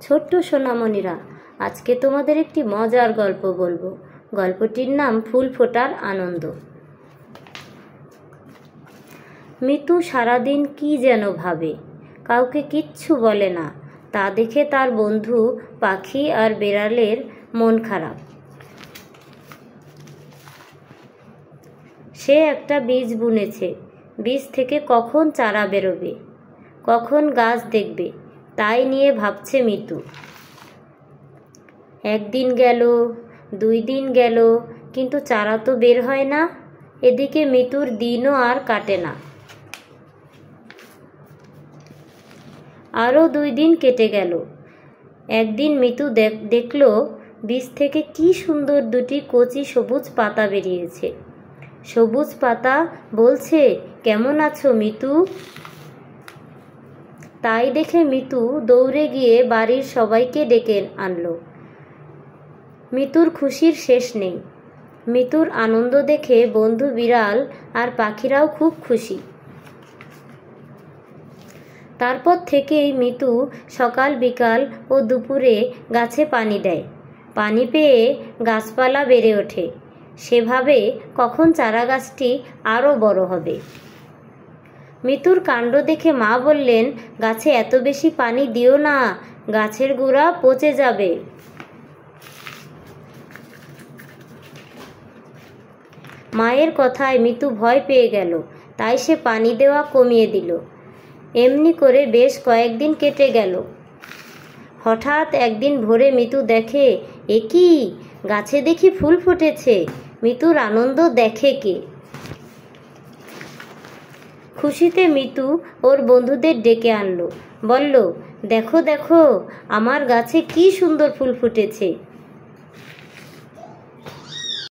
ছোট্ট সোনামণিরা, আজকে তোমাদের একটি মজার গল্প বলবো। গল্পটির নাম ফুল ফোটার আনন্দ। মিতু সারাদিন কি যেন ভাবে, কাউকে কিচ্ছু বলে না। তা দেখে তার বন্ধু পাখি আর বেড়ালের মন খারাপ। সে একটা বীজ বুনেছে। বীজ থেকে কখন চারা বেরোবে, কখন গাছ দেখবে, তাই নিয়ে ভাবছে মিতু। একদিন গেল, 2 দিন গেল, কিন্তু চারা তো বের হয় না। এদিকে মিতুর দিনও আর কাটে না। আরও 2 দিন কেটে গেল। একদিন মিতু দেখল বীজ থেকে কি সুন্দর 2টি কচি সবুজ পাতা বেরিয়েছে। সবুজ পাতা বলছে, কেমন আছো মিতু? তাই দেখে মিতু দৌড়ে গিয়ে বাড়ির সবাইকে ডেকে আনলো। মিতুর খুশির শেষ নেই। মিতুর আনন্দ দেখে বন্ধু বিড়াল আর পাখিরাও খুব খুশি। তারপর থেকেই মিতু সকাল বিকাল ও দুপুরে গাছে পানি দেয়। পানি পেয়ে গাছপালা বেড়ে ওঠে। সেভাবে কখন চারা গাছটি আরও বড় হবে। মিতুর কাণ্ড দেখে মা বললেন, গাছে এত বেশি পানি দিও না, গাছের গোড়া পচে যাবে। মায়ের কথায় মিতু ভয় পেয়ে গেল, তাই সে পানি দেওয়া কমিয়ে দিল। এমনি করে বেশ কয়েকদিন কেটে গেল। হঠাৎ একদিন ভোরে মিতু দেখে, এ কি, গাছে দেখি ফুল ফুটেছে। মিতুর আনন্দ দেখে কে? খুশিতে মিতু ওর বন্ধুদের ডেকে আনলো। বলল, দেখো দেখো, আমার গাছে কি সুন্দর ফুল ফুটেছে।